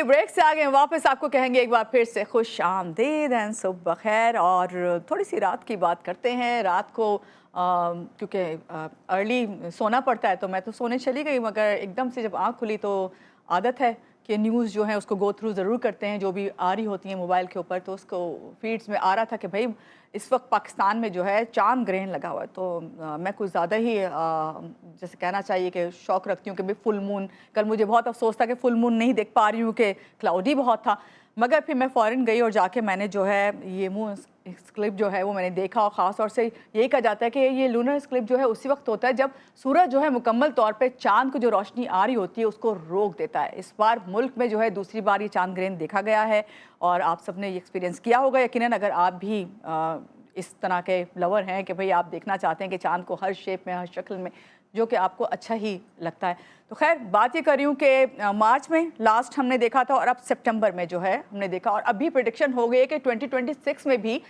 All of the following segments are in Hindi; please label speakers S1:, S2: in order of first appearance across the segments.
S1: ब्रेक से आ गए वापस, आपको कहेंगे एक बार फिर से खुश आमदीद एंड सुबह खैर। और थोड़ी सी रात की बात करते हैं। रात को क्योंकि अर्ली सोना पड़ता है तो मैं तो सोने चली गई, मगर एकदम से जब आँख खुली तो आदत है कि न्यूज़ जो है उसको गो थ्रू ज़रूर करते हैं, जो भी आ रही होती है मोबाइल के ऊपर। तो उसको फीड्स में आ रहा था कि भाई इस वक्त पाकिस्तान में जो है चांद ग्रहण लगा हुआ है। तो मैं कुछ ज़्यादा ही जैसे कहना चाहिए कि शौक़ रखती हूँ कि भाई फुल मून। कल मुझे बहुत अफसोस था कि फुल मून नहीं देख पा रही हूँ कि क्लाउडी बहुत था, मगर फिर मैं फ़ौरन गई और जाके मैंने जो है ये मून स्क्लिप जो है वो मैंने देखा। और ख़ास तौर से यही कहा जाता है कि ये लूनर स्क्लिप जो है उसी वक्त होता है जब सूरज जो है मुकम्मल तौर पे चांद को जो रोशनी आ रही होती है उसको रोक देता है। इस बार मुल्क में जो है दूसरी बार ये चांद ग्रहण देखा गया है और आप सबने ये एक्सपीरियंस किया होगा यकीनन, अगर आप भी इस तरह के लवर हैं कि भाई आप देखना चाहते हैं कि चांद को हर शेप में, हर शक्ल में, जो कि आपको अच्छा ही लगता है। तो खैर बात ये कर रही हूँ कि मार्च में लास्ट हमने देखा था और अब सितंबर में जो है हमने देखा, और अभी प्रेडिक्शन हो गई है कि 2026 में भी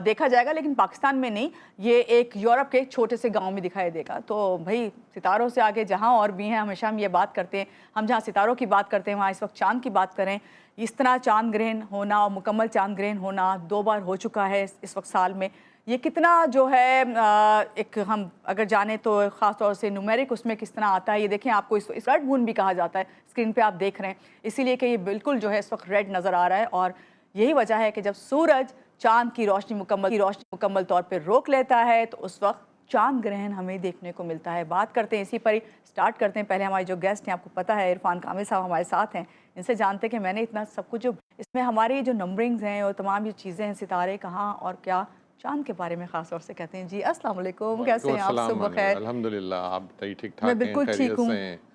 S1: देखा जाएगा, लेकिन पाकिस्तान में नहीं, ये एक यूरोप के छोटे से गांव में दिखाई देगा। तो भाई सितारों से आगे जहाँ और भी हैं, हमेशा हम ये बात करते हैं, हम जहाँ सितारों की बात करते हैं वहाँ इस वक्त चाँद की बात करें। इस तरह चाँद ग्रहण होना और मुकम्मल चाँद ग्रहण होना 2 बार हो चुका है इस वक्त साल में। ये कितना जो है एक हम अगर जाने तो ख़ास तौर से न्यूमेरिक उसमें किस तरह आता है, ये देखें। आपको इस रेड मून भी कहा जाता है, स्क्रीन पे आप देख रहे हैं, इसीलिए कि ये बिल्कुल जो है इस वक्त रेड नज़र आ रहा है। और यही वजह है कि जब सूरज चाँद की रोशनी मुकम्मल तौर पर रोक लेता है तो उस वक्त चाँद ग्रहण हमें देखने को मिलता है। बात करते हैं इसी पर ही, स्टार्ट करते हैं। पहले हमारे जो गेस्ट हैं, आपको पता है इरफान कामिल साहब हमारे साथ हैं, इनसे जानते हैं कि मैंने इतना सब कुछ जो इसमें हमारी जो नंबरिंग्स हैं और तमाम ये चीज़ें हैं, सितारे कहाँ और क्या, चांद के बारे में खास तौर से कहते हैं। जी अस्सलाम वालेकुम, कैसे हैं आप? सुबह खैर।
S2: अल्हम्दुलिल्लाह, आप ठीक ठाक हैं?
S1: मैं बिल्कुल ठीक हूँ।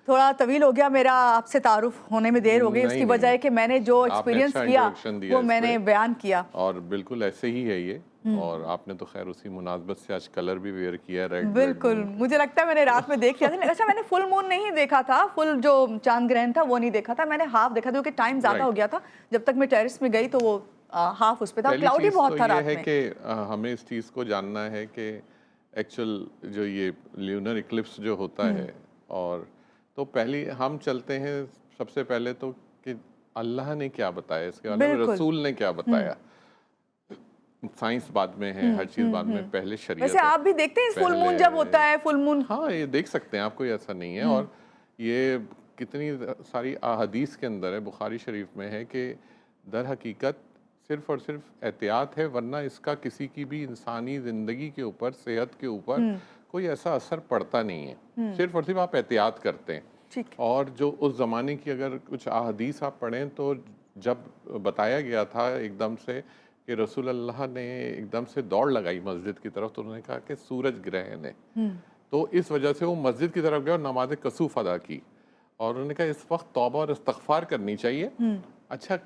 S1: थोड़ा तवील हो गया मेरा, आपसे तारुफ होने में देर हो गई, उसकी वजह है कि मैंने जो एक्सपीरियंस किया वो मैंने बयान किया।
S2: और बिल्कुल ऐसे ही है ये। और आपने तो खैर उसी मुनासबत से आज कलर भी वेयर किया, रेड।
S1: बिल्कुल, मुझे लगता है मैंने रात में देख लिया था। अच्छा, मैंने फुल मून नहीं देखा था, फुल जो चांद ग्रहण था वो नहीं देखा था, मैंने हाफ देखा था क्योंकि टाइम ज्यादा हो गया था। जब तक मैं टेरेस में गई तो वो हाफ उस पे था, क्लाउडी बहुत था रात में।
S2: कि हमें इस चीज़ को जानना है कि एक्चुअल जो ये ल्यूनर इक्लिप्स जो होता है, और तो पहले हम चलते हैं सबसे पहले तो कि अल्लाह ने क्या बताया इसके बारे में, रसूल ने क्या बताया। साइंस बाद में है, हर चीज़ बाद में, पहले शरीयत।
S1: वैसे आप भी देखते हैं फुल मून जब होता है? फुल मून
S2: हाँ, ये देख सकते हैं, आपको ऐसा नहीं है। और ये कितनी सारी अहादीस के अंदर है, बुखारी शरीफ में है कि दर हकीकत सिर्फ और सिर्फ एहतियात है, वरना इसका किसी की भी इंसानी ज़िंदगी के ऊपर, सेहत के ऊपर कोई ऐसा असर पड़ता नहीं है। सिर्फ और सिर्फ आप एहतियात करते हैं। और जो उस ज़माने की अगर कुछ अहादीस आप पढ़ें तो जब बताया गया था एकदम से कि रसूल अल्लाह ने एकदम से दौड़ लगाई मस्जिद की तरफ, तो उन्होंने कहा कि सूरज ग्रहण है। तो इस वजह से वो मस्जिद की तरफ गए और नमाज कसूफ अदा की, और उन्होंने कहा इस वक्त तौबा और इस्तग़फ़ार करनी चाहिए। अच्छा,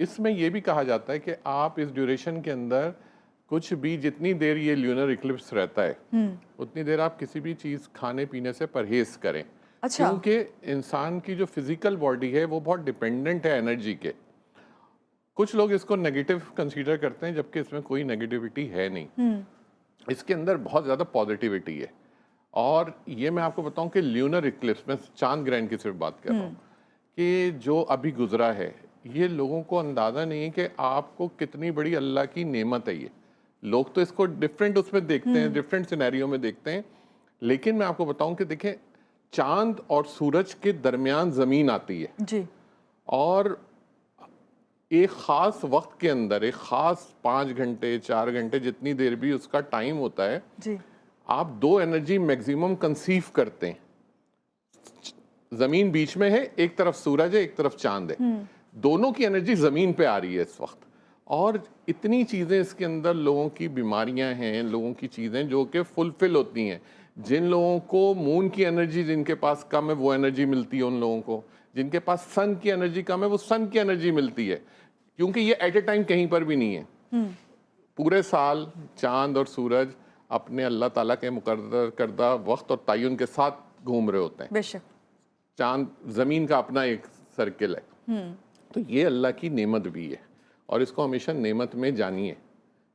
S2: इसमें यह भी कहा जाता है कि आप इस ड्यूरेशन के अंदर कुछ भी, जितनी देर ये ल्यूनर इक्लिप्स रहता है उतनी देर आप किसी भी चीज़ खाने पीने से परहेज़ करें। अच्छा। क्योंकि इंसान की जो फिज़िकल बॉडी है वो बहुत डिपेंडेंट है एनर्जी के। कुछ लोग इसको नेगेटिव कंसीडर करते हैं, जबकि इसमें कोई नेगेटिविटी है नहीं। इसके अंदर बहुत ज़्यादा पॉजिटिविटी है। और ये मैं आपको बताऊं कि ल्यूनर इक्लिप्स में, चांद ग्रहण की सिर्फ बात कर रहा हूँ, कि जो अभी गुजरा है, ये लोगों को अंदाज़ा नहीं है कि आपको कितनी बड़ी अल्लाह की नेमत है ये। लोग तो इसको डिफरेंट उसमें देखते हैं, डिफरेंट सिनेरियो में देखते हैं, लेकिन मैं आपको बताऊं कि देखें, चांद और सूरज के दरमियान ज़मीन आती है जी। और एक ख़ास वक्त के अंदर, एक ख़ास 5 घंटे 4 घंटे जितनी देर भी उसका टाइम होता है जी, आप 2 एनर्जी मैक्सिमम कंसीव करते हैं। ज़मीन बीच में है, एक तरफ सूरज है, एक तरफ चांद है, दोनों की एनर्जी ज़मीन पे आ रही है इस वक्त। और इतनी चीज़ें इसके अंदर, लोगों की बीमारियां हैं, लोगों की चीज़ें जो कि फुलफिल होती हैं। जिन लोगों को मून की एनर्जी जिनके पास कम है वो एनर्जी मिलती है उन लोगों को, जिनके पास सन की एनर्जी कम है वो सन की एनर्जी मिलती है, क्योंकि ये एट ए टाइम कहीं पर भी नहीं है। पूरे साल चांद और सूरज अपने अल्लाह ताला के मुकर्रर करदा वक्त और तयन के साथ घूम रहे होते हैं।
S1: बेशक
S2: चांद ज़मीन का अपना एक सर्किल है। तो ये अल्लाह की नेमत भी है, और इसको हमेशा नेमत में जानिए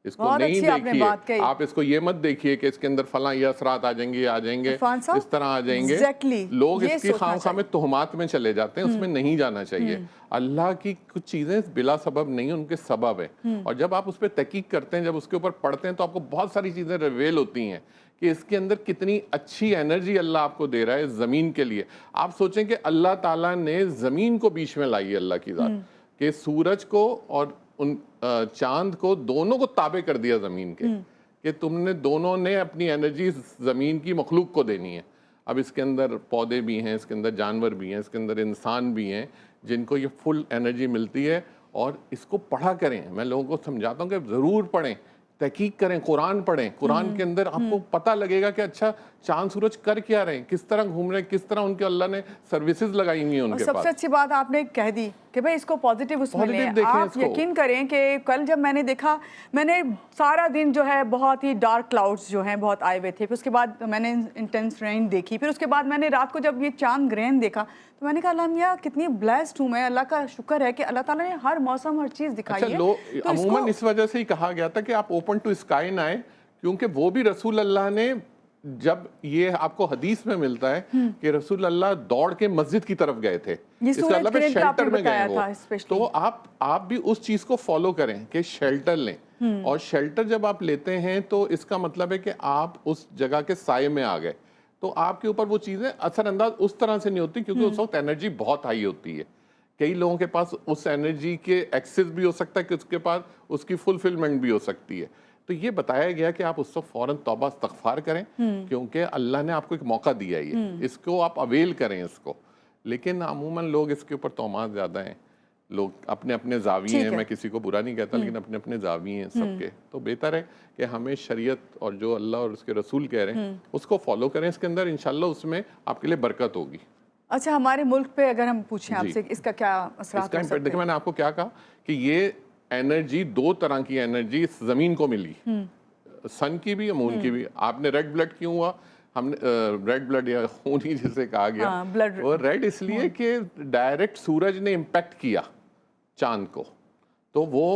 S2: इसको
S1: बहुत
S2: नहीं
S1: अच्छी आपने बात
S2: देखिए,
S1: कही।
S2: आप इसको ये मत देखिए कि इसके अंदर फला ये असरात आ जाएंगे, आ जाएंगे,
S1: इरफान साहब,
S2: इस तरह आ जाएंगे।
S1: exactly,
S2: लोग
S1: ये
S2: इसकी
S1: सोचना
S2: खामखा में तोहमात में चले जाते हैं, उसमें नहीं जाना चाहिए। अल्लाह की कुछ चीज़ें बिला सबब नहीं, उनके सबब है। और जब आप उस पर तहकीक करते हैं, जब उसके ऊपर पढ़ते हैं, तो आपको बहुत सारी चीज़ें रिवेल होती हैं कि इसके अंदर कितनी अच्छी एनर्जी अल्लाह आपको दे रहा है ज़मीन के लिए। आप सोचें कि अल्लाह ताला ने ज़मीन को बीच में लाई है, अल्लाह की ज़ात, कि सूरज को और उन चांद को, दोनों को ताबे कर दिया ज़मीन के, कि तुमने दोनों ने अपनी एनर्जी ज़मीन की मखलूक को देनी है। अब इसके अंदर पौधे भी हैं, इसके अंदर जानवर भी हैं, इसके अंदर इंसान भी हैं जिनको ये फुल एनर्जी मिलती है। और इसको पढ़ा करें, मैं लोगों को समझाता हूँ कि ज़रूर पढ़ें, तहकीक करें, कुरान पढ़ें। कुरान के अंदर आपको पता लगेगा कि अच्छा चांद सूरज कर क्या रहे हैं, किस तरह घूम रहे हैं, किस तरह उनके अल्लाह ने सर्विसेज लगाई हुई हैं उनके
S1: सबसे
S2: पास।
S1: अच्छी बात आपने कह दी कि भाई इसको पॉजिटिव उसमें
S2: Positive
S1: लें।
S2: देखें
S1: आप
S2: इसको।
S1: यकीन करें कि कल जब मैंने देखा, मैंने सारा दिन जो है बहुत ही डार्क क्लाउड्स जो हैं बहुत आए हुए थे, फिर उसके बाद मैंने इंटेंस रेन देखी, फिर उसके बाद मैंने रात को जब ये चांद ग्रहण देखा तो मैंने कहा अल्लाह मियाँ कितनी ब्लेस्ड हूँ मैं, अल्लाह का शुक्र है कि अल्लाह ताला ने हर मौसम हर चीज़ दिखाई
S2: अच्छा,
S1: है। तो
S2: अमूमन इस वजह से ही कहा गया था कि आप ओपन टू स्काई ना आए, क्योंकि वो भी रसूल अल्लाह ने, जब ये आपको हदीस में मिलता है कि रसूल अल्लाह दौड़ के मस्जिद की तरफ गए थे, इसका मतलब है शेल्टर में गए वो, तो आप भी उस चीज को फॉलो करें कि शेल्टर लें। और शेल्टर जब आप लेते हैं तो इसका मतलब है कि आप उस जगह के साये में आ गए, तो आपके ऊपर वो चीजें असरअंदाज उस तरह से नहीं होती, क्योंकि उस वक्त एनर्जी बहुत हाई होती है। कई लोगों के पास उस एनर्जी के एक्सेस भी हो सकता है कि उसके पास उसकी फुलफिलमेंट भी हो सकती है। तो ये बताया गया कि आप उस वक्त फौरन तौबा इस्तग़फ़ार करें, क्योंकि अल्लाह ने आपको एक मौका दिया है, ये इसको आप अवेल करें इसको। लेकिन अमूमन लोग इसके ऊपर तोहमात ज़्यादा हैं, लोग अपने अपने ज़ाविये हैं, मैं किसी को बुरा नहीं कहता, लेकिन अपने अपने ज़ाविये हैं सबके। तो बेहतर है कि हमें शरीयत और जो अल्लाह और उसके रसूल कह रहे हैं उसको फॉलो करें, इसके अंदर इंशाल्लाह उसमें आपके लिए बरकत होगी।
S1: अच्छा, हमारे मुल्क पे अगर हम पूछें आपसे इसका क्या असरात हो सकते हैं?
S2: देखिए, मैंने आपको क्या कहा कि ये एनर्जी, दो तरह की एनर्जी इस जमीन को मिली, सन की भी, मून की भी। आपने रेड ब्लड क्यों हुआ, हमने रेड ब्लड या खून ही जिसे कहा गया,
S1: ब्लड
S2: वो रेड इसलिए कि डायरेक्ट सूरज ने इम्पैक्ट किया चांद को, तो वो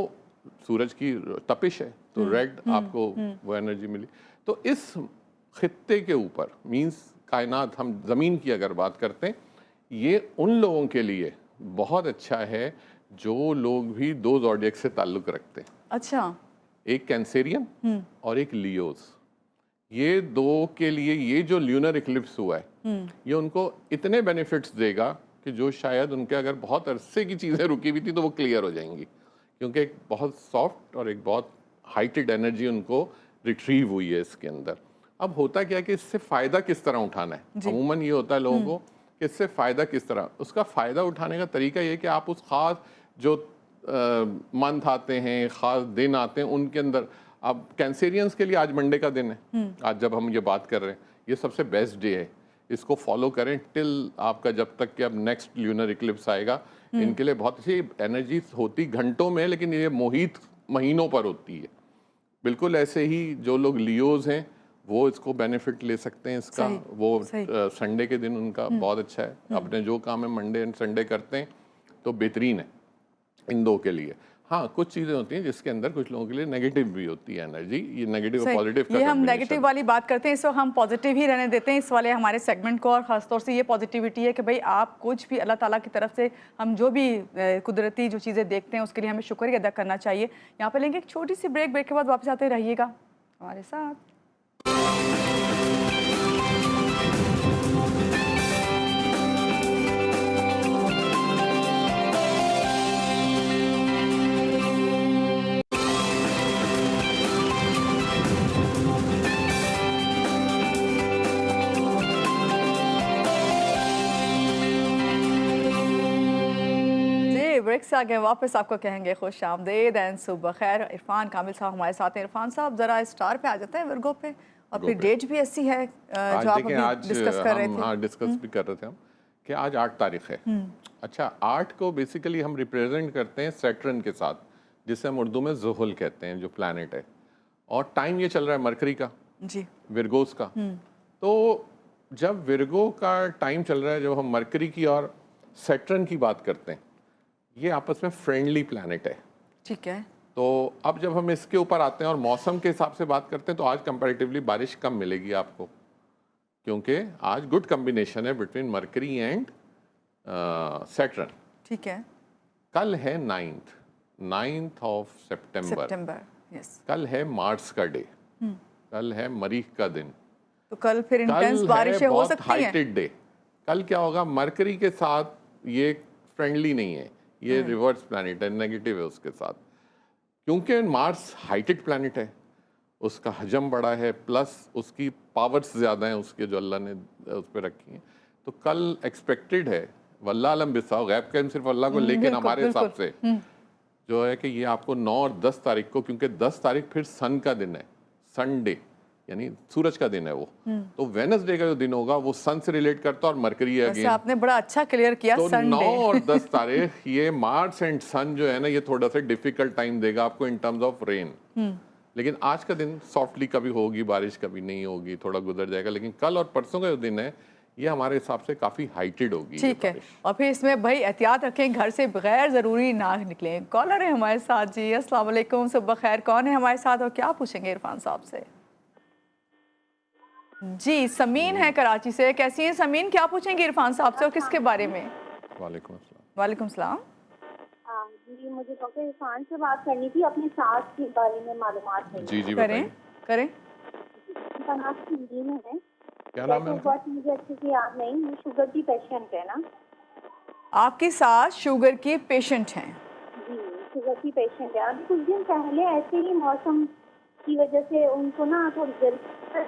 S2: सूरज की तपिश है, तो रेड आपको वो एनर्जी मिली। तो इस खित्ते के ऊपर, मींस कायनात, हम ज़मीन की अगर बात करते हैं, ये उन लोगों के लिए बहुत अच्छा है जो लोग भी दो ज़ोडिएक से ताल्लुक़ रखते हैं।
S1: अच्छा,
S2: एक कैंसेरियन और एक लियोस। ये दो के लिए ये जो ल्यूनर इक्लिप्स हुआ है, ये उनको इतने बेनिफिट्स देगा कि जो शायद उनके अगर बहुत अरसे की चीज़ें रुकी हुई थी तो वो क्लियर हो जाएंगी, क्योंकि एक बहुत सॉफ्ट और एक बहुत हाइटेड एनर्जी उनको रिट्रीव हुई है इसके अंदर। अब होता क्या है कि इससे फ़ायदा किस तरह उठाना है, अमूमन ये होता है लोगों को कि इससे फ़ायदा किस तरह। उसका फ़ायदा उठाने का तरीका ये है कि आप उस ख़ास जो मंथ आते हैं, ख़ास दिन आते हैं, उनके अंदर, अब कैंसेरियंस के लिए आज मंडे का दिन है, आज जब हम ये बात कर रहे हैं, ये सबसे बेस्ट डे है, इसको फॉलो करें टिल आपका, जब तक कि अब नेक्स्ट ल्यूनर इक्लिप्स आएगा। इनके लिए बहुत अच्छी एनर्जी होती घंटों में, लेकिन ये मोहित महीनों पर होती है। बिल्कुल ऐसे ही जो लोग लियोज हैं वो इसको बेनिफिट ले सकते हैं इसका। वो संडे के दिन उनका बहुत अच्छा है, अपने जो काम है मंडे एंड संडे करते हैं तो बेहतरीन है इन दो के लिए। हाँ, कुछ चीज़ें होती हैं जिसके अंदर कुछ लोगों के लिए नेगेटिव भी होती है एनर्जी, ये नेगेटिव और पॉजिटिव का,
S1: ये हम नेगेटिव वाली बात करते हैं, इस वक्त हम पॉजिटिव ही रहने देते हैं इस वाले हमारे सेगमेंट को। और ख़ासतौर से ये पॉजिटिविटी है कि भाई आप कुछ भी अल्लाह ताला की तरफ से हम जो भी कुदरती जो चीज़ें देखते हैं उसके लिए हमें शुक्रिया अदा करना चाहिए। यहाँ पर लेंगे एक छोटी सी ब्रेक, ब्रेक के बाद वापस आते रहिएगा हमारे साथ। ब्रेक से आगे वापस आपको कहेंगे खुश आमदेद एंड सुबह खैर। इरफान कामिल साहब हमारे साथ हैं। इरफान साहब ज़रा स्टार पे आ जाते हैं, वर्गो पे, और फिर डेट भी ऐसी है जो आप अभी डिस्कस कर रहे थे।
S2: हाँ, डिस्कस भी कर रहे थे हम कि आज 8 तारीख है। अच्छा, 8 को बेसिकली हम रिप्रेजेंट करते हैं सैटर्न के साथ, जिसे हम उर्दू में ज़ुहुल कहते हैं, जो प्लैनेट है। और टाइम ये चल रहा है मरकरी का जी, विरगोस का। तो जब विरगो का टाइम चल रहा है, जब हम मरकरी की और सैटर्न की बात करते हैं, ये आपस में फ्रेंडली प्लैनेट है।
S1: ठीक है।
S2: तो अब जब हम इसके ऊपर आते हैं और मौसम के हिसाब से बात करते हैं तो आज कंपैरेटिवली बारिश कम मिलेगी आपको, क्योंकि आज गुड कम्बिनेशन है बिटवीन मरकरी एंड सैटर्न।
S1: ठीक है।
S2: कल है 9th of September,
S1: September, yes.
S2: कल है मार्स का डे, कल है मरीख का दिन,
S1: तो कल फिर इंटेंस
S2: कल
S1: बारिशें
S2: है
S1: हो
S2: बहुत
S1: सकती हैं।
S2: Heighted day. कल क्या होगा, मरकरी के साथ ये फ्रेंडली नहीं है, ये रिवर्स प्लैनेट है, नेगेटिव है उसके साथ, क्योंकि मार्स हाइटेड प्लैनेट है, उसका हजम बड़ा है, प्लस उसकी पावर्स ज़्यादा हैं उसके जो अल्लाह ने उस पर रखी हैं। तो कल एक्सपेक्टेड है, वल्लाह अलम बिस्साव, गैब का सिर्फ अल्लाह को, लेकिन
S1: बिल्कुल,
S2: हमारे हिसाब
S1: बिल्कुल।
S2: से जो है कि ये आपको 9 और 10 तारीख को, क्योंकि 10 तारीख फिर सन का दिन है, संडे यानी सूरज का दिन है वो, तो वेनसडे का जो दिन होगा वो सन से रिलेट करता है और मरकरी है
S1: वैसे
S2: अगेन।
S1: आपने बड़ा अच्छा क्लियर किया।
S2: तो 9
S1: संडे
S2: और 10 तारीख ये मार्स एंड सन जो है ना, ये थोड़ा सा डिफिकल्ट टाइम देगा आपको इन टर्म्स ऑफ रेन। लेकिन आज का दिन सॉफ्टली कभी होगी बारिश, कभी नहीं होगी, थोड़ा गुजर जाएगा। लेकिन कल और परसों का जो दिन है ये हमारे हिसाब से काफी हाइटेड होगी।
S1: ठीक है, और फिर इसमें भाई एहतियात रखें, घर से बगैर ज़रूरी ना निकलें। कॉलर है हमारे साथ जी, अस्सलाम वालेकुम, सुबह खैर। कौन है हमारे साथ और क्या पूछेंगे इरफान साहब से? जी, समीन है कराची से। कैसी हैं समीन, क्या पूछेंगे इरफान साहब से और किसके बारे में?
S2: वालेकुम अस्सलाम।
S1: वालेकुम सलाम।
S3: जी, मुझे डॉक्टर इरफान से बात करनी थी, अपनी सास के बारे में मालूमात है।
S2: जी जी
S1: करें
S2: बताइए।
S1: करें।
S3: उनका नाम संजीव है।
S2: क्या नाम है उनका?
S3: मुझे अच्छे से याद नहीं, वो शुगर की पेशेंट है ना।
S1: आपकी सास शुगर की पेशेंट हैं?
S3: जी, शुगर की पेशेंट है। अभी कुछ दिन पहले ऐसे ही मौसम की वजह से उनको ना थोड़ी जल्दी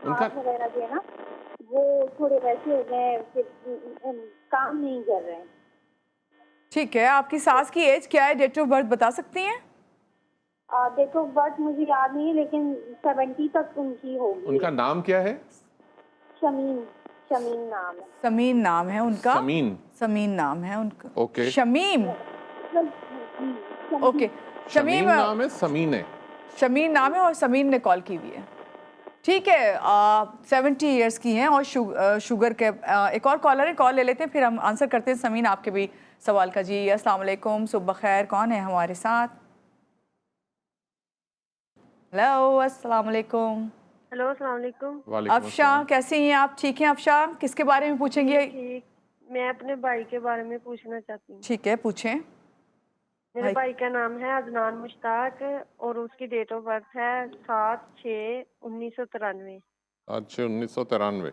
S2: उनका
S3: वगैरह जो है ना वो थोड़े वैसे हो गए, काम नहीं कर रहे हैं।
S1: ठीक है, आपकी सास की एज क्या है, डेट ऑफ बर्थ बता सकती हैं?
S3: डेट ऑफ बर्थ मुझे याद नहीं है, लेकिन 70 तक उनकी होगी।
S2: उनका नाम क्या है?
S3: शमीन, शमीन नाम है।
S1: समीन नाम है उनका?
S2: समीन।
S1: समीन नाम है उनका।
S2: ओके।
S1: शमीम। ओके,
S2: शमीन
S1: शमीम
S2: नाम है, समीन है।
S1: शमीन नाम है और समीन ने कॉल की हुई है। ठीक है, 70 इयर्स की हैं और शुगर के एक और कॉलर है, कॉल ले लेते हैं फिर हम आंसर करते हैं समीन आपके भी सवाल का। जी अस्सलाम वालेकुम, सुबह खैर। कौन है हमारे साथ? हेलो, अस्सलाम वालेकुम।
S3: हेलो, अस्सलाम वालेकुम।
S2: वालेकुम
S1: अफशा,
S2: अस्सलाम।
S1: कैसी हैं आप? ठीक हैं अफशा, किसके बारे में पूछेंगे?
S3: ठीक, मैं अपने भाई के बारे में पूछना चाहती हूँ।
S1: ठीक है, पूछें।
S3: मेरे भाई का नाम है अदनान मुश्ताक और उसकी डेट ऑफ बर्थ है 7/6/1993।
S2: अच्छा, 1993।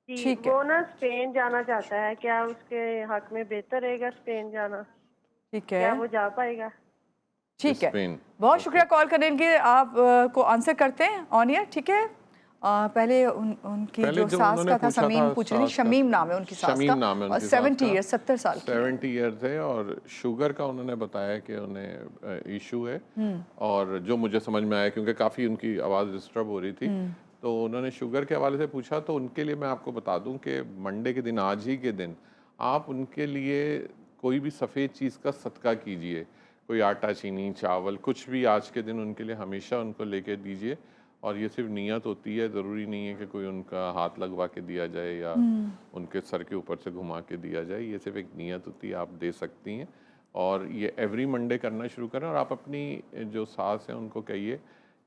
S3: जी,
S1: ठीक है,
S3: वो ना स्पेन जाना चाहता है। क्या उसके हक में बेहतर रहेगा स्पेन जाना?
S1: ठीक
S3: क्या
S1: है,
S3: वो जा पाएगा?
S1: ठीक है।
S2: स्पेन।
S1: बहुत शुक्रिया कॉल करने के लिए। आप को आंसर करते हैं ऑन एयर, ठीक है। पहले उनकी
S2: पहले
S1: जो
S2: जो
S1: सास
S2: उन्होंने
S1: का था,
S2: पूछा
S1: समीम
S2: था,
S1: पूछ रही थी।
S2: सास का।
S1: शमीम नाम है उनकी सास
S2: शमीम
S1: का
S2: नाम है
S1: और
S2: उनकी सास
S1: 70
S2: का।
S1: ईयर्स, 70 साल की है।
S2: 70 ईयर्स है और शुगर का उन्होंने बताया कि उन्हें इशू है। और जो मुझे समझ में आया, क्योंकि काफ़ी उनकी आवाज़ डिस्टर्ब हो रही थी, तो उन्होंने शुगर के हवाले से पूछा। तो उनके लिए मैं आपको बता दूं कि मंडे के दिन, आज ही के दिन, आप उनके लिए कोई भी सफ़ेद चीज़ का सदका कीजिए। कोई आटा, चीनी, चावल, कुछ भी आज के दिन उनके लिए हमेशा उनको लेके दीजिए। और ये सिर्फ नियत होती है, ज़रूरी नहीं है कि कोई उनका हाथ लगवा के दिया जाए या उनके सर के ऊपर से घुमा के दिया जाए। ये सिर्फ एक नियत होती है, आप दे सकती हैं। और ये एवरी मंडे करना शुरू करें। और आप अपनी जो सास हैं उनको कहिए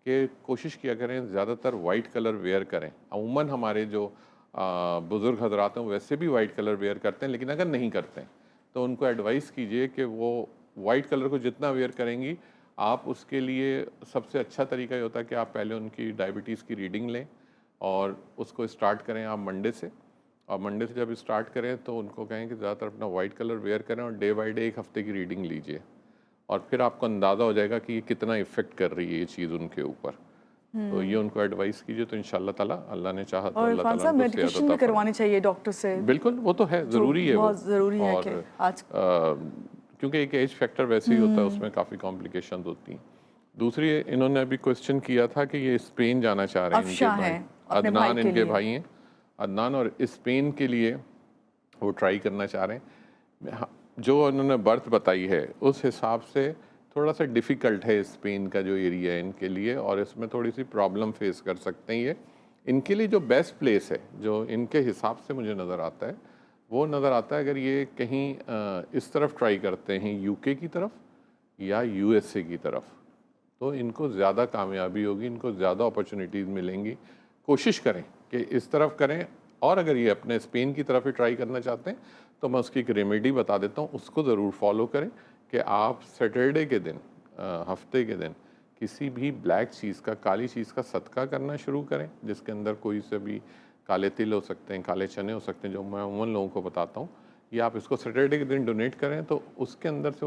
S2: कि कोशिश किया करें ज़्यादातर वाइट कलर वेयर करें। अमूमन हमारे जो बुज़ुर्ग हजरात हैं वैसे भी वाइट कलर वेयर करते हैं, लेकिन अगर नहीं करते हैं तो उनको एडवाइस कीजिए कि वो वाइट कलर को जितना वेयर करेंगी, आप उसके लिए सबसे अच्छा तरीका ये होता है कि आप पहले उनकी डायबिटीज़ की रीडिंग लें और उसको स्टार्ट करें आप मंडे से। और मंडे से जब स्टार्ट करें तो उनको कहें कि ज़्यादातर अपना वाइट कलर वेयर करें और डे बाय डे 1 हफ्ते की रीडिंग लीजिए। और फिर आपको अंदाज़ा हो जाएगा कि ये कितना इफ़ेक्ट कर रही है ये चीज़ उनके ऊपर। तो ये उनको एडवाइस कीजिए, तो इंशाल्लाह ताला अल्लाह ने चाहा तो
S1: और
S2: अल्लाह
S1: इरफान
S2: ताला
S1: साहब,
S2: उनको
S1: मेडिकेशन
S2: सेहत
S1: भी
S2: अता
S1: करवानी चाहिए डॉक्टर से।
S2: बिल्कुल, वो तो है, ज़रूरी है वो।
S1: बहुत ज़रूरी है कि
S2: और
S1: आज
S2: क्योंकि एक एज फैक्टर वैसे ही होता है, उसमें काफ़ी कॉम्प्लिकेशंस होती हैं। दूसरी, इन्होंने अभी क्वेश्चन किया था कि ये स्पेन जाना चाह रहे हैं इनके
S1: अफशा
S2: भाई।
S1: हैं अपने भाई
S2: अदनान
S1: के
S2: इनके
S1: लिए।
S2: भाई हैं, अदनान, और स्पेन के लिए वो ट्राई करना चाह रहे हैं। हाँ, जो उन्होंने बर्थ बताई है उस हिसाब से थोड़ा सा डिफ़िकल्ट है स्पेन का जो एरिया है इनके लिए, और इसमें थोड़ी सी प्रॉब्लम फेस कर सकते हैं ये। इनके लिए जो बेस्ट प्लेस है, जो इनके हिसाब से मुझे नज़र आता है, वो नज़र आता है अगर ये कहीं इस तरफ ट्राई करते हैं यूके की तरफ या यूएसए की तरफ, तो इनको ज़्यादा कामयाबी होगी, इनको ज़्यादा अपॉर्चुनिटीज़ मिलेंगी। कोशिश करें कि इस तरफ करें, और अगर ये अपने स्पेन की तरफ ही ट्राई करना चाहते हैं तो मैं उसकी एक रेमेडी बता देता हूँ, उसको ज़रूर फॉलो करें कि आप सैटरडे के दिन, हफ्ते के दिन किसी भी ब्लैक चीज़ का, काली चीज़ का सदका करना शुरू करें, जिसके अंदर कोई से भी काले तिल हो सकते हैं, काले चने हो सकते हैं, जो मैं उन लोगों को बताता हूँ। या आप इसको सैटरडे के दिन डोनेट करें तो उसके अंदर से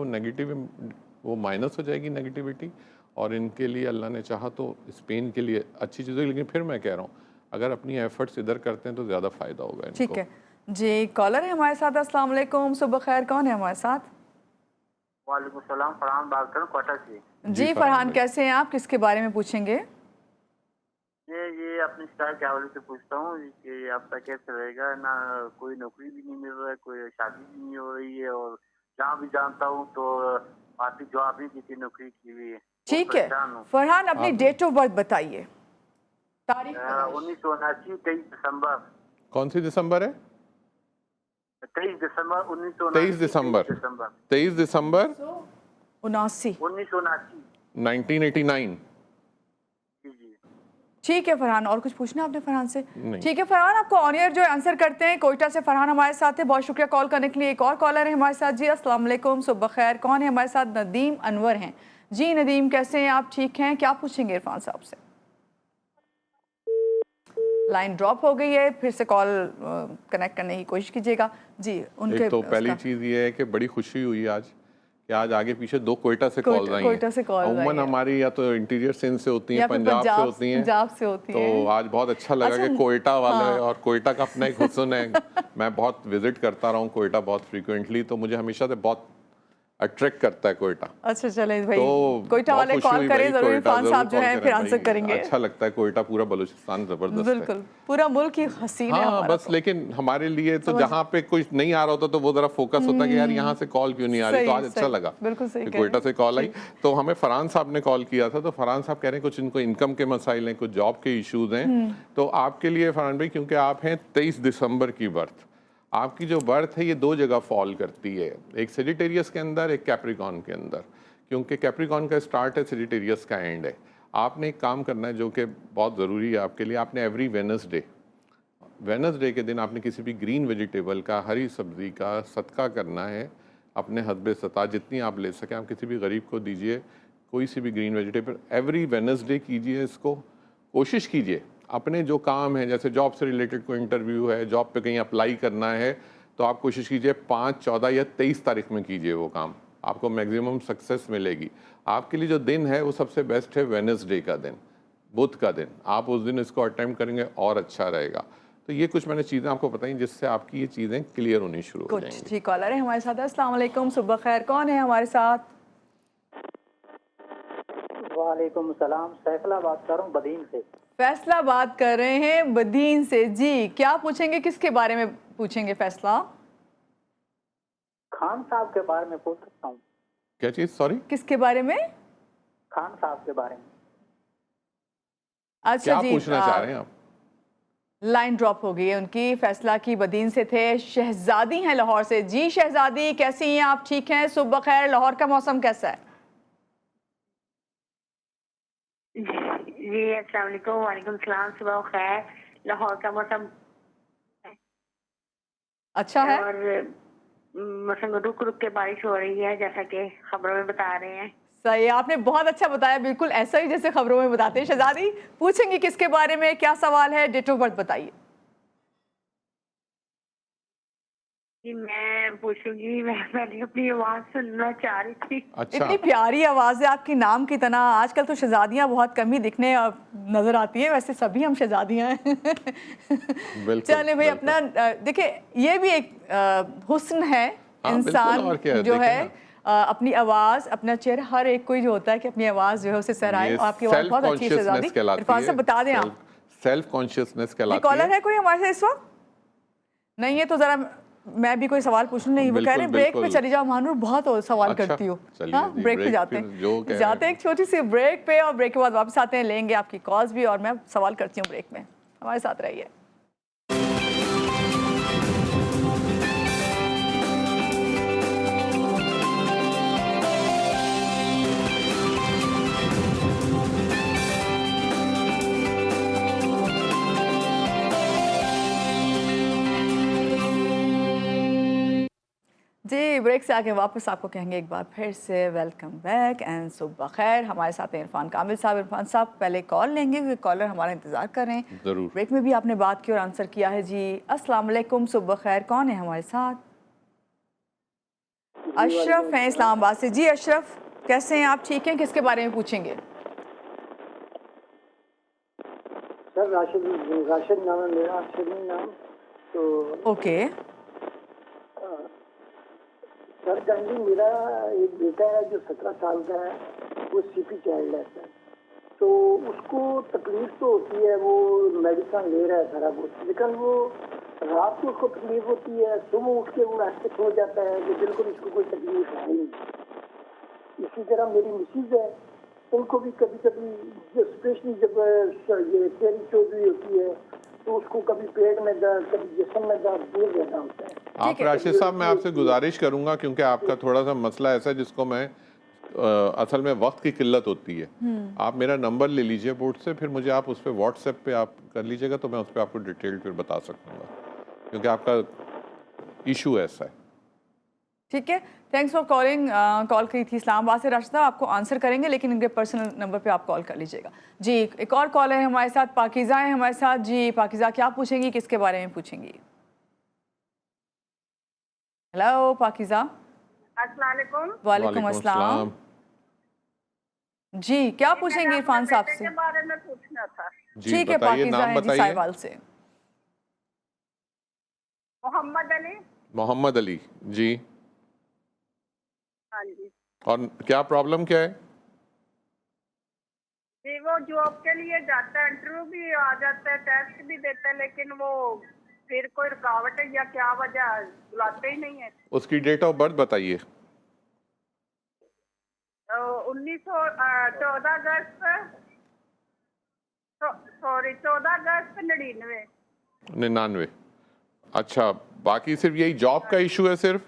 S2: वो माइनस हो जाएगी नेगेटिविटी, और इनके लिए अल्लाह ने चाहा तो स्पेन के लिए अच्छी चीज़ है। लेकिन फिर मैं कह रहा हूँ, अगर अपनी एफर्ट्स इधर करते हैं तो ज़्यादा फ़ायदा होगा इनको।
S1: ठीक है जी, कॉलर है हमारे साथ। अस्सलाम वालेकुम, सुबह खैर, कौन है हमारे साथ?
S4: वालेकुम सलाम, फरहान बात कर कोटा से।
S1: जी फरहान, कैसे हैं आप? किसके बारे में पूछेंगे?
S4: ये अपनी स्टाइल के हवाले से पूछता हूँ कि आपका कैसे रहेगा। ना कोई नौकरी भी नहीं मिल रहा है, कोई शादी भी नहीं हो रही है, और जहाँ भी जानता हूँ तो आर्थिक जवाब नहीं देती नौकरी की भी।
S1: ठीक है फरहान, अपनी डेट ऑफ बर्थ बताइए, तारीख।
S4: 1979, 23 दिसंबर।
S2: कौन सी दिसंबर है?
S4: 23 दिसंबर 1979।
S2: 23 दिसंबर 23 दिसंबर 1989।
S1: ठीक है फरहान, और कुछ पूछना आपने फरहान से?
S2: नहीं।
S1: ठीक है फरहान, आपको ऑन एयर जो आंसर करते हैं। कोयटा से फरहान हमारे साथ है, बहुत शुक्रिया कॉल करने के लिए। एक और कॉलर है हमारे साथ। जी अस्सलाम वालेकुम, सुबह खैर, कौन है हमारे साथ? नदीम अनवर हैं। जी नदीम, कैसे हैं आप? ठीक हैं? क्या पूछेंगे इरफान साहब से? लाइन ड्रॉप हो गई है, फिर से कॉल कनेक्ट करने की कोशिश कीजिएगा। जी उनके
S2: एक तो पहली चीज़ ये है कि बड़ी खुशी हुई आज कि आज आगे पीछे 2 कोयटा से कॉल आई हैं।
S1: कोयटा से कॉल
S2: अमूमन हमारी या तो इंटीरियर सिंध से होती हैं, पंजाब से होती हैं, तो आज बहुत अच्छा लगा कि कोयटा वाले, और कोयटा का अपना एक हुस्न है। मैं बहुत विजिट करता रहा हूँ कोयटा बहुत फ्रीक्वेंटली, तो मुझे हमेशा से बहुत अट्रैक्ट करता है कोयटा।
S1: अच्छा चले भाई,
S2: तो
S1: कोयटा वाले कॉल करें जरूर, इरफान साहब जो है फिर आंसर करेंगे।
S2: अच्छा लगता है कोयटा, पूरा बलूचिस्तान जबरदस्त है।
S1: बिल्कुल, पूरा मुल्क ही हसीन है
S2: हाँ, बस लेकिन हमारे लिए तो जहाँ पे कुछ नहीं आ रहा होता तो वो जरा फोकस होता है कि यार यहाँ से कॉल क्यों नहीं आ रही, तो आज अच्छा लगा
S1: बिल्कुल सही
S2: कोयटा से कॉल आई। तो हमें फरहान साहब ने कॉल किया था, तो फरहान साहब कह रहे हैं कुछ इनको इनकम के मसाइल हैं, कुछ जॉब के इश्यूज हैं। तो आपके लिए फरहान भाई, क्योंकि आप हैं 23 दिसंबर की बर्थ, आपकी जो बर्थ है ये 2 जगह फॉल करती है, एक सेजिटेरियस के अंदर, एक कैप्रिकॉन के अंदर। क्योंकि कैप्रिकॉन का स्टार्ट है, सेजिटेरियस का एंड है। आपने एक काम करना है जो कि बहुत ज़रूरी है आपके लिए। आपने एवरी वेनसडे के दिन आपने किसी भी ग्रीन वेजिटेबल का, हरी सब्ज़ी का सदका करना है अपने हस्बे सता, जितनी आप ले सकें। आप किसी भी गरीब को दीजिए कोई सी भी ग्रीन वेजिटेबल, एवरी वेनसडे कीजिए इसको। कोशिश कीजिए अपने जो काम है, जैसे जॉब से रिलेटेड कोई इंटरव्यू है, जॉब पे कहीं अप्लाई करना है, तो आप कोशिश कीजिए 5, 14 या 23 तारीख में कीजिए वो काम, आपको मैक्सिमम सक्सेस मिलेगी। आपके लिए जो दिन है वो सबसे बेस्ट है वेडनेसडे का दिन, बुध का दिन। आप उस दिन इसको अटेम्प्ट करेंगे और अच्छा रहेगा। तो ये कुछ मैंने चीज़ें आपको बताई जिससे आपकी ये चीज़ें क्लियर होनी शुरू हो जाएंगी।
S1: जी कॉलर है हमारे साथ। अस्सलाम वालेकुम, सुबह खैर, कौन है हमारे साथ?
S5: वालेकुम सलाम, फैसला बात कर रहा हूँ बदीन से।
S1: फैसला बात कर रहे हैं बदीन से। जी क्या पूछेंगे, किसके बारे में पूछेंगे फैसला?
S5: खान साहब के बारे में पूछ सकता हूँ?
S2: क्या चीज़? सॉरी,
S1: किसके बारे में?
S5: खान साहब के बारे में।
S1: अच्छा
S2: क्या
S1: जी,
S2: पूछना चाह रहे हैं आप?
S1: लाइन ड्रॉप हो गई है उनकी। फैसला की बदीन से थे। शहजादी हैं लाहौर से। जी शहजादी, कैसी हैं आप? ठीक हैं? सुबह खैर, लाहौर का मौसम कैसा है?
S6: जी अस्सलाम वालेकुम। वालेकुम सलाम, सुबह खैर। लाहौर का मौसम
S1: अच्छा है,
S6: और मौसम रुक रुक के बारिश हो रही है, जैसा कि खबरों में बता रहे हैं।
S1: सही, आपने बहुत अच्छा बताया, बिल्कुल ऐसा ही जैसे खबरों में बताते हैं। शहजादी पूछेंगी किसके बारे में, क्या सवाल है? डेट ऑफ बर्थ बताइए।
S6: जी मैं पूछूंगी, मैंने अपनी आवाज सुनना चाह रही थी।
S2: अच्छा,
S1: इतनी प्यारी आवाज़ है आपकी, नाम की तरह। आजकल तो शहजादियाँ बहुत कम ही दिखने नजर आती हैं, वैसे सभी हम शहजादियाँ हैं। चले भाई, अपना देखिए, ये भी एक हुस्न है इंसान जो है, अपनी आवाज़, अपना चेहरा, हर एक कोई जो होता है कि अपनी आवाज़ जो है उसे सराहे। और आपकी आवाज़ बहुत अच्छी है शहजादी। इरफान से बता दें आप,
S2: सेल्फ कॉन्शियसनेस कहलाती है।
S1: कॉलर है कोई हमारे साथ इस वक्त? नहीं है तो जरा मैं भी कोई सवाल पूछूं। नहीं, वो कह रहे हैं ब्रेक पे चली जाओ मानूर, बहुत सवाल
S2: अच्छा,
S1: करती हो।
S2: हाँ,
S1: ब्रेक पे जाते हैं, जाते हैं एक छोटी सी ब्रेक पे, और ब्रेक के बाद वापस आते हैं, लेंगे आपकी कॉल्स भी, और मैं सवाल करती हूँ ब्रेक में। हमारे साथ रहिए। ब्रेक से आके वापस आपको कहेंगे एक बार फिर से वेलकम बैक एंड सुबह खैर। हमारे साथ हैं इरफान कामिल साहब। इरफान साहब पहले कॉल लेंगे क्योंकि कॉलर हमारा इंतज़ार कर रहे हैं।
S2: ज़रूर।
S1: ब्रेक में भी आपने बात की और आंसर किया है जी। अस्सलाम वालेकुम, सुबह खैर। कौन है हमारे साथ? अशरफ हैं इस्लामाबाद से। जी अशरफ, कैसे हैं आप? ठीक हैं? किसके बारे में पूछेंगे?
S5: सर राशिद नाम है मेरा, अरशद नहीं नाम। तो
S1: ओके।
S5: सर गांधी, मेरा एक बेटा है जो 17 साल का है, वो सीपी चाइल्ड है सर। तो उसको तकलीफ तो होती है, वो मेडिसिन ले रहा है सारा कुछ, लेकिन वो रात को उसको तकलीफ होती है, सुबह उठ के वो ऐसे सो जाता है कि बिल्कुल उसको कोई तकलीफ है ही नहीं। इसी तरह मेरी मिसेज है, उनको भी कभी कभी स्पेशली जब ये तेरी चौधरी होती है तो उसको कभी पेट में दर्द, कभी जिस्म में दर्द बहुत ज्यादा होता है।
S2: आप राशिद साहब, मैं आपसे गुजारिश करूंगा क्योंकि आपका थोड़ा सा मसला ऐसा है जिसको मैं असल में वक्त की किल्लत होती है। आप मेरा नंबर ले लीजिए बोर्ड से, फिर मुझे आप उस पर व्हाट्सएप पे आप कर लीजिएगा तो मैं उस पर आपको डिटेल फिर बता सकूँगा क्योंकि आपका इशू ऐसा है।
S1: ठीक है, थैंक्स फॉर कॉलिंग। कॉल की थी इस्लामाबाद से राशिद साहब, आपको आंसर करेंगे लेकिन इनके पर्सनल नंबर पे आप कॉल कर लीजिएगा। जी एक और कॉल है हमारे साथ, पाकिज़ा है हमारे साथ। जी पाकिज़ा, क्या पूछेंगी, किसके बारे में पूछेंगी? हेलो पाकिज़ा।
S6: अस्सलाम वालेकुम।
S1: वालेकुम अस्सलाम। जी क्या पूछेंगे इरफान साहब से?
S6: के बारे में पूछना था।
S1: ठीक है
S2: बताइए,
S1: पाकिज़ा
S2: नाम
S1: है जी
S2: बताइए।
S1: साहिवाल से।
S6: मोहम्मद अली।
S2: मोहम्मद अली जी।
S6: हाँ जी।
S2: और क्या प्रॉब्लम क्या है?
S6: जी वो जॉब के लिए जाता है, इंटरव्यू भी आ जाता है, टेस्ट भी देता है, लेकिन वो फिर कोई रुकावट है या क्या वजह, बुलाते ही नहीं है।
S2: उसकी डेट ऑफ बर्थ बताइए।
S6: 14 अगस्त 99।
S2: 99। अच्छा, बाकी सिर्फ यही जॉब का इशू है? सिर्फ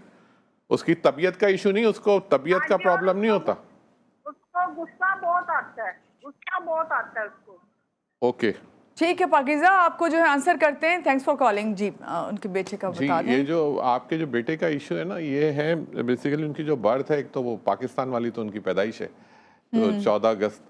S2: उसकी तबीयत का इशू नहीं? उसको तबीयत का प्रॉब्लम नहीं होता?
S6: उसको गुस्सा बहुत आता है, गुस्सा बहुत आता है उसको।
S2: ओके
S1: ठीक है पाकिज़ा, आपको जो है आंसर करते हैं। Thanks for calling. जी उनके बेटे का
S2: जी,
S1: बता दें।
S2: ये जो आपके जो बेटे का इशू है ना, ये है बेसिकली उनकी जो बर्थ है, एक तो वो पाकिस्तान वाली तो उनकी पैदाइश है तो 14 अगस्त।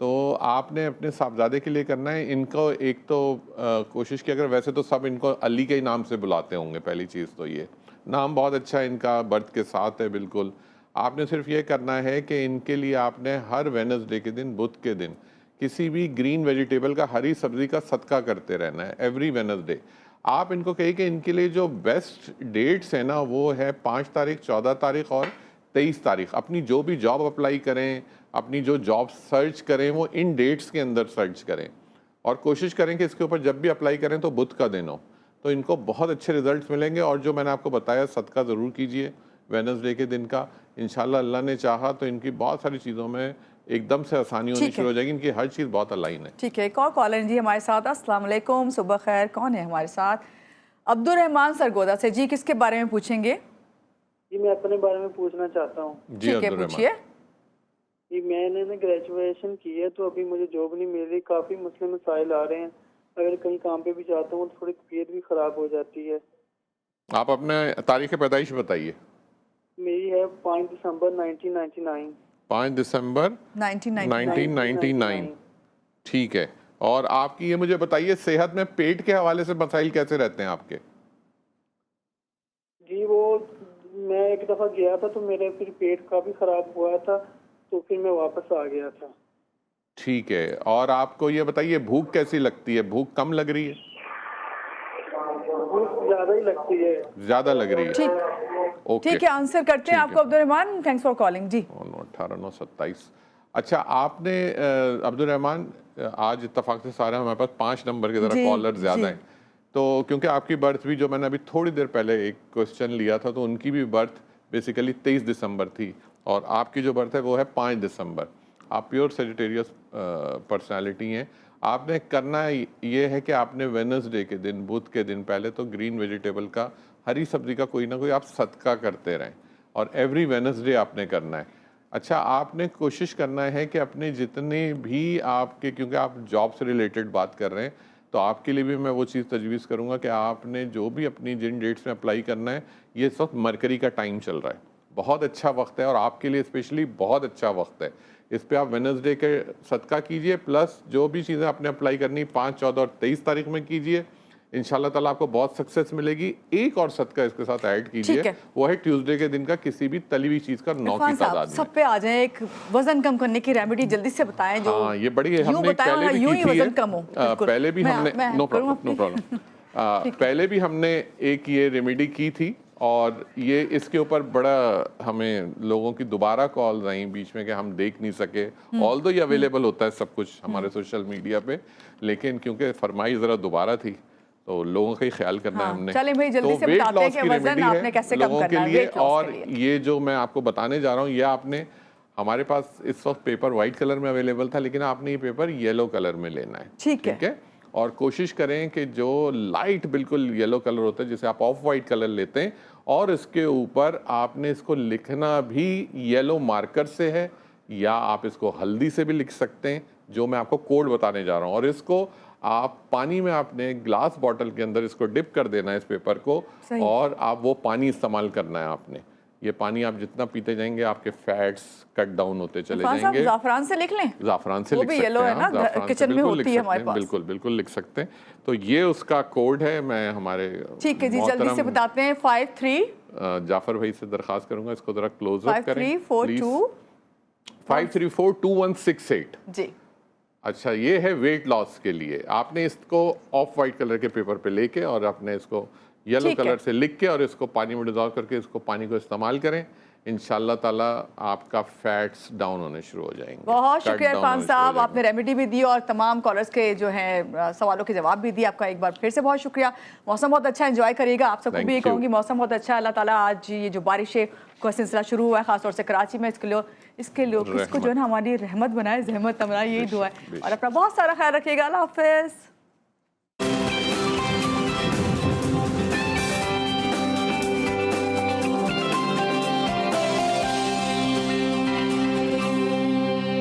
S2: तो आपने अपने साहबजादे के लिए करना है इनको एक तो कोशिश की, अगर वैसे तो सब इनको अली के ही नाम से बुलाते होंगे, पहली चीज़ तो ये नाम बहुत अच्छा है इनका, बर्थ के साथ है बिल्कुल। आपने सिर्फ ये करना है कि इनके लिए आपने हर वेडनेसडे के दिन, बुध के दिन, किसी भी ग्रीन वेजिटेबल का, हरी सब्जी का सदका करते रहना है एवरी वेडनेसडे। आप इनको कहिए कि इनके लिए जो बेस्ट डेट्स है ना वो है 5 तारीख, 14 तारीख और 23 तारीख। अपनी जो भी जॉब अप्लाई करें, अपनी जो जॉब सर्च करें, वो इन डेट्स के अंदर सर्च करें और कोशिश करें कि इसके ऊपर जब भी अप्लाई करें तो बुध का दिन हो, तो इनको बहुत अच्छे रिजल्ट्स मिलेंगे। और जो मैंने आपको बताया सदका ज़रूर कीजिए वेडनेसडे के दिन का, इंशाल्लाह अल्लाह ने चाहा तो इनकी बहुत सारी चीज़ों में एकदम से आसानी होनी शुरू हो जाएगी। इनकी हर चीज़ बहुत अलाइन है।
S1: ठीक है, एक और कॉलर जी हमारे साथ। अस्सलाम वालेकुम, सुबह खैर। कौन है हमारे साथ? अब्दुल रहमान सरगोदा से। जी किसके बारे में पूछेंगे?
S5: जी मैं अपने बारे में पूछना चाहता हूँ।
S2: जी
S1: ठीक है
S2: अब्दुल
S1: पूछिए।
S2: रहमान।
S5: जी मैंने ना ग्रेजुएशन की है तो अभी मुझे जॉब नहीं मिल रही, काफ़ी मसले मसाइल आ रहे हैं। अगर कहीं काम पे भी जाता हूँ तो थोड़ी तबीयत भी ख़राब हो जाती है।
S2: आप अपने तारीख पैदाइश बताइए।
S5: मेरी है 5 दिसंबर 1999।
S2: 5 दिसंबर 1999। ठीक है। और आपकी ये मुझे बताइए, सेहत में पेट के हवाले से मसाइल कैसे रहते हैं आपके?
S5: जी वो मैं एक दफ़ा गया था तो मेरे फिर पेट काफ़ी ख़राब हुआ था तो फिर मैं वापस आ गया था।
S2: ठीक है। और आपको ये बताइए, भूख कैसी लगती है? भूख कम लग रही है?
S5: भूख ज़्यादा ही लगती है।
S2: ज़्यादा लग रही है?
S1: ठीक
S2: ओके।
S1: ठीक है, आंसर करते हैं
S2: ठीक
S1: आपको
S2: है।
S1: Abdul Rahman. Thanks for calling. जी
S2: 18/9/27। अच्छा, आपने अब्दुल रहमान, आज इत्तेफाक से सारे हमारे पास 5 नंबर की तरह
S1: जी,
S2: कॉलर ज़्यादा
S1: जी।
S2: हैं, तो क्योंकि आपकी बर्थ भी, जो मैंने अभी थोड़ी देर पहले एक क्वेश्चन लिया था, तो उनकी भी बर्थ बेसिकली 23 दिसंबर थी और आपकी जो बर्थ है वो है 5 दिसंबर। आप प्योर सेजिटेरियस पर्सनालिटी हैं। आपने करना ये है कि आपने वेडनेसडे के दिन, बुध के दिन, पहले तो ग्रीन वेजिटेबल का, हरी सब्जी का कोई ना कोई आप सदका करते रहें और एवरी वेडनेसडे आपने करना है। अच्छा, आपने कोशिश करना है कि अपने जितने भी आपके, क्योंकि आप जॉब से रिलेटेड बात कर रहे हैं, तो आपके लिए भी मैं वो चीज़ तजवीज़ करूँगा कि आपने जो भी अपनी जिन डेट्स में अप्लाई करना है, ये सब मरकरी का टाइम चल रहा है, बहुत अच्छा वक्त है और आपके लिए स्पेशली बहुत अच्छा वक्त है। इस पे आप वेडनेसडे के सदका कीजिए, प्लस जो भी चीज़ें आपने अप्लाई करनी 5, 14 और 23 तारीख में कीजिए। इंशाल्लाह ताला आपको बहुत सक्सेस मिलेगी। एक और सदका इसके साथ ऐड कीजिए, वो है ट्यूसडे के दिन का किसी भी तली हुई चीज़ का 9 की तादाद में।
S1: सब पे आ जाए, एक वजन कम करने की रेमेडी जल्दी से बताएं जो।
S2: हाँ, ये बड़ी है, हमने पहले भी की थी, पहले भी हमने नो प्रॉब्लम पहले भी हमने एक ये रेमेडी की थी और ये इसके ऊपर बड़ा हमें लोगों की दोबारा कॉल आई बीच में कि हम देख नहीं सके। ऑल्दो ये अवेलेबल होता है सब कुछ हमारे सोशल मीडिया पे, लेकिन क्योंकि फरमाई ज़रा दोबारा थी तो लोगों का ही ख्याल करना है हमने।
S1: चलिए भाई जल्दी से बताते हैं कि वजन आपने कैसे कम करना है वेट लॉस
S2: और ये जो मैं आपको बताने जा रहा हूँ, ये आपने हमारे पास इस वक्त पेपर वाइट कलर में अवेलेबल था, लेकिन आपने ये पेपर येलो कलर में लेना है।
S1: ठीक है।
S2: और कोशिश करें कि जो लाइट बिल्कुल येलो कलर होता है जिसे आप ऑफ वाइट कलर लेते हैं, और इसके ऊपर आपने इसको लिखना भी येलो मार्कर से है या आप इसको हल्दी से भी लिख सकते हैं, जो मैं आपको कोड बताने जा रहा हूँ। और इसको आप पानी में आपने ग्लास बॉटल के अंदर इसको डिप कर देना है इस पेपर को, और आप वो पानी इस्तेमाल करना है आपने। ये पानी आप जितना पीते जाएंगे आपके फैट्स कट डाउन होते चले जाएंगे।
S1: ज़ाफ़रान से लिख लें,
S2: ज़ाफ़रान से
S1: वो
S2: लिख
S1: भी
S2: सकते
S1: येलो है ना, किचन में होती है हमारे पास।
S2: बिल्कुल बिल्कुल लिख सकते हैं। तो ये उसका कोड है। मैं हमारे
S1: ठीक है जी, जल्दी से बताते हैं। 53
S2: जाफर भाई से दरखास्त करूंगा इसको जरा क्लोज अप करें। 53425168
S1: जी।
S2: अच्छा, ये है वेट लॉस के लिए। आपने इसको ऑफ वाइट कलर के पेपर पे लेके और आपने इसको येलो कलर से लिख के और इसको पानी में डिजॉल्व करके इसको पानी को इस्तेमाल करें। इंशाल्लाह ताला आपका फैट्स डाउन होने शुरू हो जाएंगे।
S1: बहुत शुक्रिया इरफान साहब, आपने रेमेडी भी दी और तमाम कॉलर्स के जो हैं सवालों के जवाब भी दिए। आपका एक बार फिर से बहुत शुक्रिया। मौसम बहुत अच्छा, एंजॉय करिएगा। आप सबको भी ये कहूँगी मौसम बहुत अच्छा है। अल्लाह ताला आज ये जो बारिशें का सिलसिला शुरू हुआ है खासतौर से कराची में, इसके लिए इसको जो है ना हमारी रहमत बनाए, जहमत हमारा, यही दुआ है। और अपना बहुत सारा ख्याल रखिएगा। अल्लाह हाफिज़।